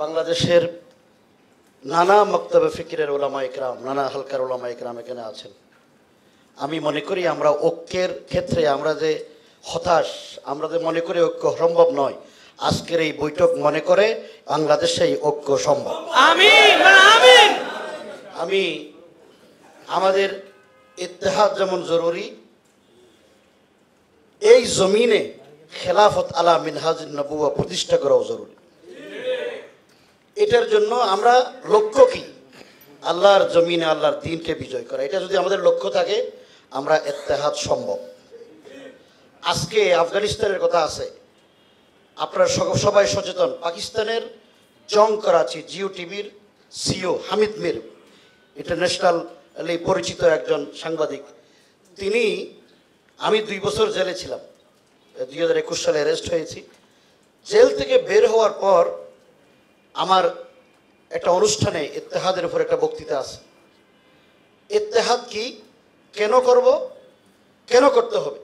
বাংলাদেশের নানা মক্তবে ফিকিরের ওলামা ইকরাম, নানা হালকার ওলামা ইকরাম এখানে আছেন। আমি মনে করি আমরা ঐক্যের ক্ষেত্রে আমরা যে হতাশ, আমরা যে মনে করি ঐক্য সম্ভব নয়, আজকের এই বৈঠক মনে করে বাংলাদেশে এই ঐক্য সম্ভব। আমিন আমিন। আমি আমাদের ইত্তেহাদ যেমন জরুরি, এই জমিনে খেলাফত আলা মিনহাজুন নবুওয়া প্রতিষ্ঠা করাও জরুরি। এটার জন্য আমরা লক্ষ্য কি? আল্লাহর জমিনে আল্লাহর দ্বীনকে বিজয় করা। এটা যদি আমাদের লক্ষ্য থাকে, আমরা ইত্তেহাদ সম্ভব। আজকে আফগানিস্তানের কথা আছে, আপনারা সবাই সচেতন। পাকিস্তানের জং করাচি জিও টিভির সিও হামিদ মির, ইন্টারন্যাশনালি পরিচিত একজন সাংবাদিক, তিনি, আমি 2 বছর জেলে ছিলাম, 2021 সালে অ্যারেস্ট হয়েছি। জেল থেকে বের হওয়ার পর আমার একটা অনুষ্ঠানে ইত্তেহাদের উপর একটা বক্তৃতা আছে। ইত্তেহাদ কি, কেন করব, কেন করতে হবে।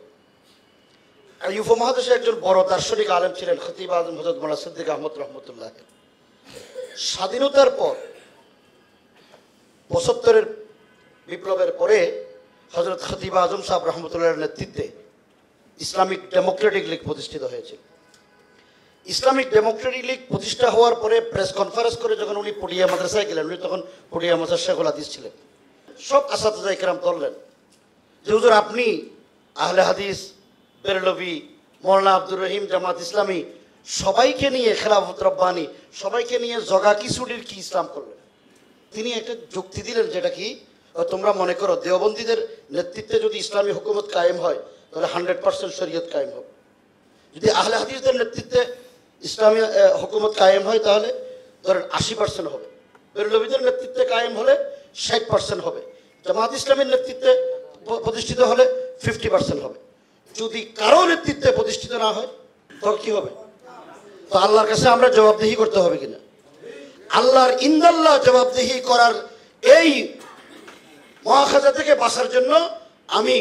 আর উপমহাদেশে একজন বড় দার্শনিক আলেম ছিলেন খতিব আজম হযরত মাওলানা সিদ্দিক আহমদ রহমতুল্লাহ। স্বাধীনতার পর 75-এর বিপ্লবের পরে হযরত খতিব আজম সাহেব রহমতুল্লাহের নেতৃত্বে ইসলামিক ডেমোক্রেটিক লীগ প্রতিষ্ঠিত হয়েছিল। ইসলামিক ডেমোক্রেটিক লীগ প্রতিষ্ঠা হওয়ার পরে প্রেস কনফারেন্স করে যখন উনি পটিয়া মাদ্রাসায় গেলেন, উনি তখন পটিয়া মাদ্রাসার শেখুল হাদিস ছিলেন, সব আসাতিজা ইকরাম ধরলেন যে হুজুর, আপনি আহলে হাদিস, বেরলভি, মৌলানা আব্দুর রহিম, জামাত ইসলামী সবাইকে নিয়ে, খেলাফত রব্বানি সবাইকে নিয়ে জগা কিশোরীর কি ইসলাম করলেন। তিনি একটা যুক্তি দিলেন, যেটা কি, তোমরা মনে করো দেওবন্দীদের নেতৃত্বে যদি ইসলামী হুকুমত কায়েম হয় তাহলে 100% শরীয়ত কায়েম হবে। যদি আহলে হাদিসদের নেতৃত্বে ইসলামী হুকুমত কায়েম হয় তাহলে ধরেন 80% হবে। বেরলভীদের নেতৃত্বে কায়েম হলে 60% হবে। জামাত ইসলামের নেতৃত্বে প্রতিষ্ঠিত হলে 50% হবে। যদি কারো নেতৃত্বে প্রতিষ্ঠিত না হয় তখন কি হবে? তো আল্লাহর কাছে আমরা জবাবদিহি করতে হবে কিনা? আল্লাহর ইন্দাল্লাহ জবাবদিহি করার এই মুআখাযা থেকে বাঁচার জন্য আমি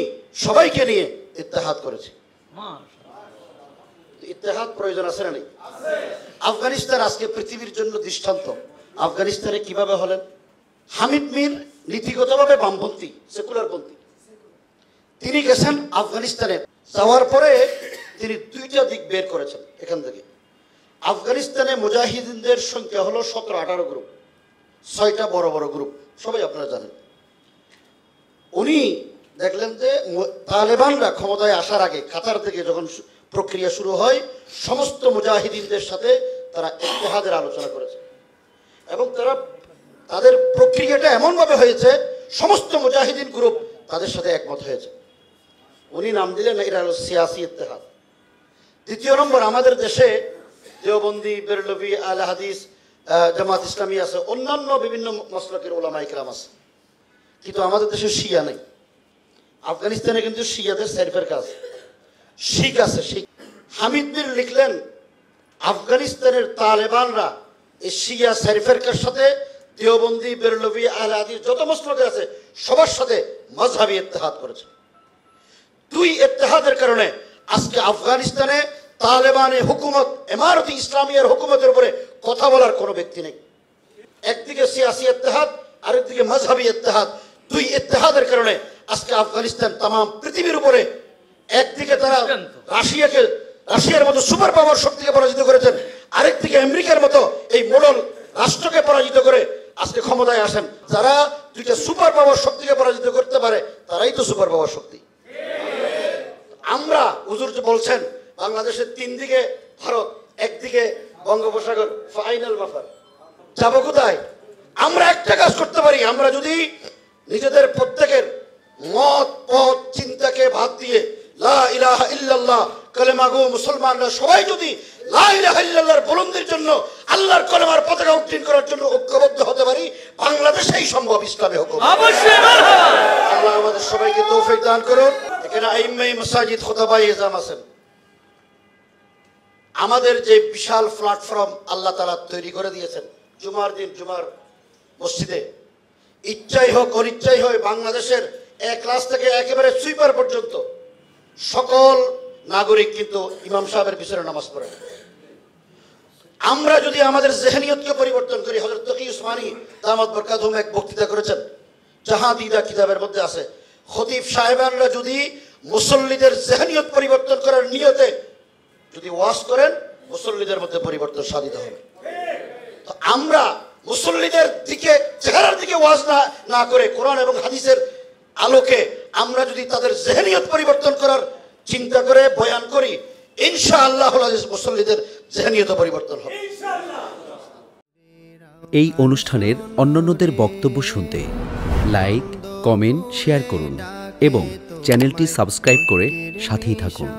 সবাইকে নিয়ে ইত্তেহাদ করেছি। ইত্তেহাদ প্রয়োজন আছে না নেই? আফগানিস্তান আজকে পৃথিবীর জন্য দৃষ্টান্ত। আফগানিস্তানে কিভাবে হলেন? হামিদ মির নীতিগতভাবে বামপন্থী, সেকুলারপন্থী। তিনি গেছেন আফগানিস্তানে, যাওয়ার পরে তিনি 2টা দিক বের করেছেন এখান থেকে। আফগানিস্তানে মুজাহিদিনদের সংখ্যা হলো 17-18 গ্রুপ, 6টা বড় বড় গ্রুপ, সবাই আপনারা জানেন। উনি দেখলেন যে তালেবানরা ক্ষমতায় আসার আগে কাতার থেকে যখন প্রক্রিয়া শুরু হয়, সমস্ত মুজাহিদিনদের সাথে তারা ইত্তেহাদের আলোচনা করেছে এবং তাদের প্রক্রিয়াটা এমনভাবে হয়েছে সমস্ত মুজাহিদিন গ্রুপ তাদের সাথে একমত হয়েছে। উনি নাম দিলেন এটা হলো সিয়াসি ইত্তেহাদ। 2 নম্বর, আমাদের দেশে দেওবন্দি, বেরলভি, আহলে হাদিস, জামাত ইসলামী আছে, অন্যান্য বিভিন্ন মাসলাকের ওলামা ইকরাম আছে, কিন্তু আমাদের দেশে শিয়া নেই। আফগানিস্তানে কিন্তু শিয়াদের সেরফের কাজ, শিখ আছে, শিখ। হামিদ মির লিখলেন আফগানিস্তানের তালেবানরা এই শিয়া সেরফের সাথে দেওবন্দি, বেরলভি, আহলে হাদিস যত মাসলাকের আছে সবার সাথে মাযহাবী ইত্তেহাদ করেছে। 2 ইত্তেহাদের কারণে আজকে আফগানিস্তানে তালেবানে হুকুমত, ইমারতি ইসলামিয়ার হুকুমতের উপরে কথা বলার কোনো ব্যক্তি নেই। একদিকে সিয়াসি ইত্তেহাদ, আরেকদিকে মাযহাবী ইত্তেহাদ। 2 ইত্তেহাদের কারণে আজকে আফগানিস্তান তাম পৃথিবীর উপরে, একদিকে তারা রাশিয়ার মতো সুপার পাওয়ার শক্তিকে পরাজিত করেছেন, আরেকদিকে আমেরিকার মতো এই মোড়ল রাষ্ট্রকে পরাজিত করে আজকে ক্ষমতায় আসেন। যারা 2টা সুপার পাওয়ার শক্তিকে পরাজিত করতে পারে তারাই তো সুপার পাওয়ার শক্তি। আমরা, হুজুর বলছেন বাংলাদেশের 3 দিকে ভারত, একদিকে বঙ্গোপসাগর, ফাইনাল মাফার, যাবো কোথায়? আমরা একটা কাজ করতে পারি, আমরা যদি নিজেদের প্রত্যেকের মত পথ চিন্তাকে বাদ দিয়ে লা ইলাহা ইল্লাল্লাহ কালেমা গো মুসলমানরা সবাই যদি লা ইলাহা ইল্লাল্লাহর বুলন্দির জন্য, আল্লাহর কলেমার পতাকা উত্তোলন করার জন্য ঐক্যবদ্ধ হতে পারি, বাংলাদেশেই সম্ভব ইসলামী হুকুমত। অবশ্যই মারহাবা। আল্লাহ আমাদের সবাইকে তৌফিক দান করুন। এখানে আইম্মায়ে মাসাজিদ, খুতাবায়ে ইজাম আছেন। আমাদের যে বিশাল প্ল্যাটফর্ম আল্লাহ তাআলা তৈরি করে দিয়েছেন, জুমার দিন জুমার মসজিদে ইচ্ছাই হোক অনিচ্ছাই হয় বাংলাদেশের 1 ক্লাস থেকে একেবারে সুইপার পর্যন্ত সকল নাগরিক কিন্তু ইমাম সাহেবের পিছনে নামাজ পড়ে। আমরা যদি আমাদের জেহনিয়তকে পরিবর্তন করি, হযরত তকি উসমানী দামাত বরকাতুহুম এক বক্তৃতা করেছেন, জাহাদিদা কিতাবের মধ্যে আছে, খতিব সাহেবানরা যদি মুসল্লিদের জেহনিয়ত পরিবর্তন করার নিয়তে যদি ওয়াজ করেন, মুসল্লিদের মধ্যে পরিবর্তন সাধিত হবে। তো আমরা মুসল্লিদের দিকে, চেহারার দিকে ওয়াজ না করে কোরআন এবং হাদিসের আলোকে আমরা যদি তাদের জেহনিয়ত পরিবর্তন করার চিন্তা করে বয়ান করি, ইনশাআল্লাহ মুসল্লিদের জেহনিয়ত পরিবর্তন হবে। এই অনুষ্ঠানের অন্যান্যদের বক্তব্য শুনতে লাইক, কমেন্ট, শেয়ার করুন এবং চ্যানেলটি সাবস্ক্রাইব করে সাথেই থাকুন।